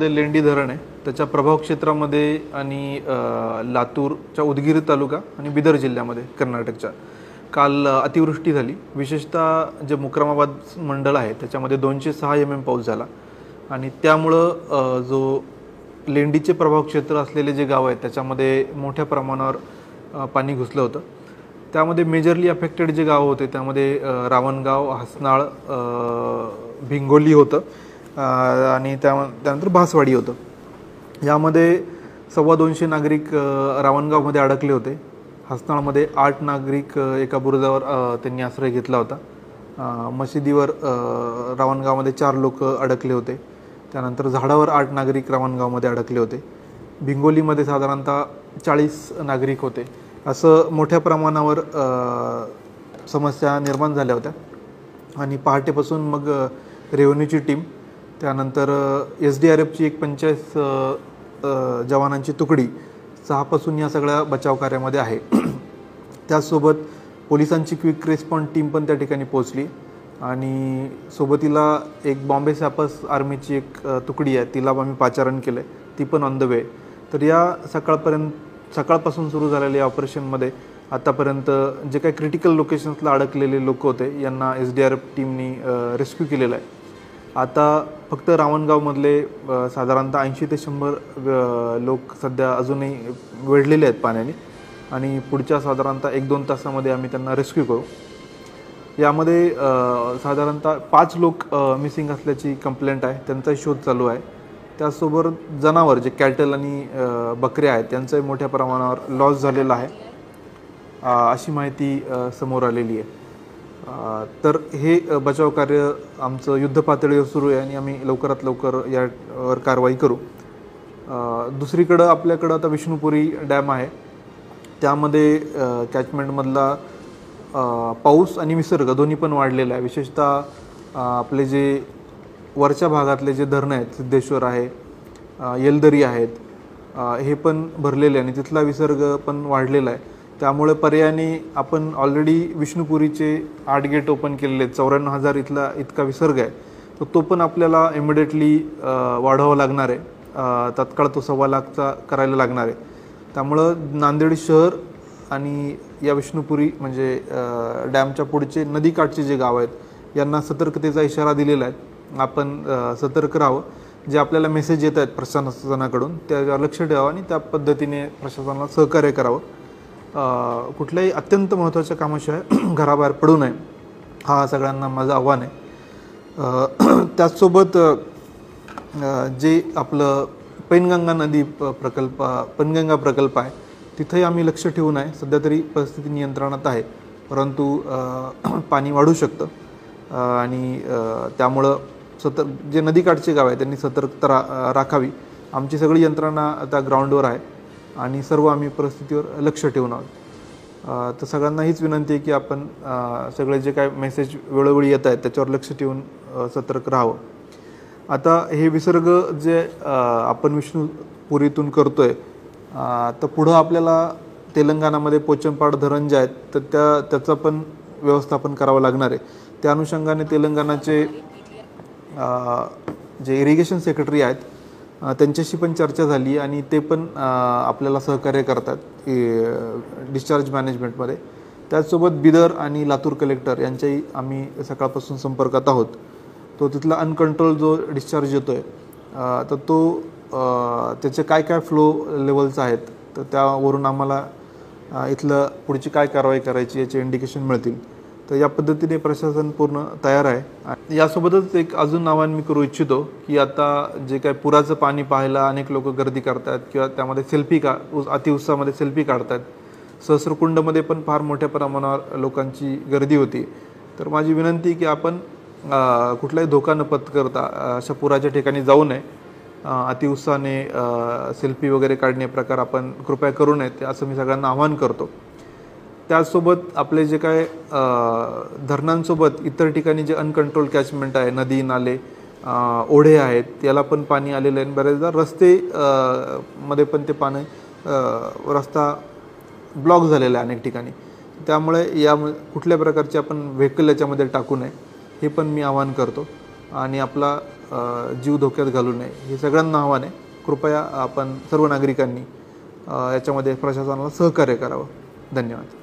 लेंडी धरण आहे त्याच्या प्रभाव क्षेत्रामध्ये आणि लातूरच्या उदगीर तालुका आणि बिदर जिल्ह्यामध्ये कर्नाटकच्या काल अतिवृष्टी झाली। विशेषतः जे मुक्रमाबाद मंडळ आहे त्याच्यामध्ये 206 mm पाऊस झाला आणि त्यामुळे जो लेंडीचे प्रभाव क्षेत्र असलेले जे गाव आहेत त्याच्यामध्ये मोठ्या प्रमाणावर पाणी घुसलं होतं। त्यामध्ये मेजरली अफेक्टेड जे गाव होते त्यामध्ये रावणगाव, हसनाळ, भिंगोली होतं आणि त्यानंतर भासवाडी होतं। यामध्ये 250 नागरिक रावणगावमध्ये अडकले होते। हसनाळमध्ये 8 नागरिक एका बुरुजावर त्यांनी आश्रय घेतला होता। मशिदीवर रावणगावमध्ये 4 लोक अडकले होते। त्यानंतर झाडावर 8 नागरिक रावणगावमध्ये अडकले होते। भिंगोलीमध्ये साधारणतः 40 नागरिक होते। असं मोठ्या प्रमाणावर समस्या निर्माण झाल्या होत्या आणि पहाटेपासून मग रेव्हेन्यूची टीम, त्यानंतर SDRFची एक 45 जवानांची तुकडी 6 पासून या सगळ्या बचाव कार्यामध्ये आहे। त्यासोबत पोलिसांची क्विक रिस्पॉन्स टीम पण त्या ठिकाणी पोहोचली आणि सोबतीला एक बॉम्बे सॅपर्स आर्मीची एक तुकडी आहे, तिला आम्ही पाचारण केलं आहे, ती पण ऑन द वे। तर या सकाळपासून सुरू झालेल्या ऑपरेशनमध्ये आतापर्यंत जे काही क्रिटिकल लोकेशन्सला अडकलेले लोक होते यांना SDRF टीमनी रेस्क्यू केलेलं आहे। आता फक्त रावणगावमधले साधारणतः 80 ते 100 लोक सध्या अजूनही वेढलेले आहेत पाण्याने आणि पुढच्या साधारणतः 1-2 तासामध्ये आम्ही त्यांना रेस्क्यू करू। यामध्ये साधारणतः 5 लोक मिसिंग असल्याची कंप्लेंट आहे, त्यांचा शोध चालू आहे। त्यासोबत जनावर जे कॅटल आणि बकऱ्या आहेत त्यांचाही मोठ्या प्रमाणावर लॉस झालेला आहे अशी माहिती समोर आलेली आहे। तर हे बचाव कार्य आमचं युद्ध पातळीवर सुरू आहे आणि आम्ही लवकरात लवकर यावर कारवाई करू। दुसरीकडं आपल्याकडं आता विष्णुपुरी डॅम आहे, त्यामध्ये कॅचमेंटमधला पाऊस आणि विसर्ग दोन्ही पण वाढलेला आहे। विशेषतः आपले जे वरच्या भागातले जे धरणं आहेत, सिद्धेश्वर आहे, येलदरी आहेत, हे पण भरलेले आणि तिथला विसर्ग पण वाढलेला आहे। त्यामुळे पर्यायाने आपण ऑलरेडी विष्णुपुरीचे 8 गेट ओपन केलेले आहेत, 94,000 इतका विसर्ग आहे, तर तो पण आपल्याला इमिडिएटली वाढवावा लागणार आहे। तत्काळ तो 1.25 लाखचा करायला लागणार आहे। त्यामुळं नांदेड शहर आणि या विष्णुपुरी म्हणजे डॅमच्या पुढचे नदीकाठचे जे गाव आहेत यांना सतर्कतेचा इशारा दिलेला आहे। आपण सतर्क राहावं, जे आपल्याला मेसेज येत आहेत प्रशासनाकडून त्यावर लक्ष द्यावं आणि त्या पद्धतीने प्रशासनाला सहकार्य करावं। कुठल्याही अत्यंत महत्त्वाच्या कामाशिवाय घराबाहेर पडू नये, हा सगळ्यांना माझं आव्हान आहे। त्याचसोबत जे आपलं पैनगंगा नदी पैनगंगा प्रकल्प आहे तिथंही आम्ही लक्ष ठेवून आहे। सध्या तरी परिस्थिती नियंत्रणात आहे, परंतु पाणी वाढू शकतं आणि त्यामुळं जे नदीकाठचे गाव आहे त्यांनी सतर्कता राखावी। आमची सगळी यंत्रणा आता ग्राउंडवर आहे आणि सर्व आम्ही परिस्थितीवर लक्ष ठेवून आहोत। तर सगळ्यांना हीच विनंती आहे की आपण सगळे जे काय मेसेज वेळोवेळी येत आहेत त्याच्यावर लक्ष ठेवून सतर्क राहावं। आता हे विसर्ग जे आपण विष्णुपुरीतून करतो आहे, तर पुढं आपल्याला तेलंगणामध्ये पोचमपाड धरण जे आहेत तर त्याचं पण व्यवस्थापन करावं लागणार आहे। त्या अनुषंगाने तेलंगणाचे जे इरिगेशन सेक्रेटरी आहेत त्यांच्याशी पण चर्चा झाली आणि ते पण आपल्याला सहकार्य करतात डिस्चार्ज मॅनेजमेंटमध्ये। त्याचसोबत बिदर आणि लातूर कलेक्टर यांच्याही आम्ही सकाळपासून संपर्कात आहोत। तो तिथला अनकंट्रोल जो डिस्चार्ज येतो आहे तर तो त्याचे काय फ्लो लेवल्स आहेत तर त्यावरून आम्हाला इथलं पुढची काय कारवाई करायची याचे इंडिकेशन मिळतील। तर या पद्धतीने प्रशासन पूर्ण तयार आहे। यासोबतच एक अजून आवाहन मी करू इच्छितो की आता जे काय पुराचं पाणी पाहायला अनेक लोक गर्दी करतात किंवा त्यामध्ये अतिउत्साहामध्ये सेल्फी काढतात, सहस्रकुंडमध्ये पण फार मोठ्या प्रमाणावर लोकांची गर्दी होती। तर माझी विनंती की आपण कुठलाही धोका न पत्करता अशा पुराच्या ठिकाणी जाऊ नये। अतिउत्साहाने सेल्फी वगैरे काढणे प्रकार आपण कृपया करू नयेत असं मी सगळ्यांना आवाहन करतो। त्याचसोबत आपले जे काय धरणांसोबत इतर ठिकाणी जे अनकंट्रोल कॅचमेंट आहे, नदी नाले ओढे आहेत, याला पण पाणी आलेलं आहे। बरेचदा रस्ते मध्ये पण ते पाणी रस्ता ब्लॉक झालेला आहे अनेक ठिकाणी, त्यामुळे या कुठल्या प्रकारचे आपण व्हेकल याच्यामध्ये टाकू नये हे पण मी आवाहन करतो। आणि आपला जीव धोक्यात घालू नये हे सगळ्यांना आव्हान आहे. कृपया आपण सर्व नागरिकांनी याच्यामध्ये प्रशासनाला सहकार्य करावं. धन्यवाद.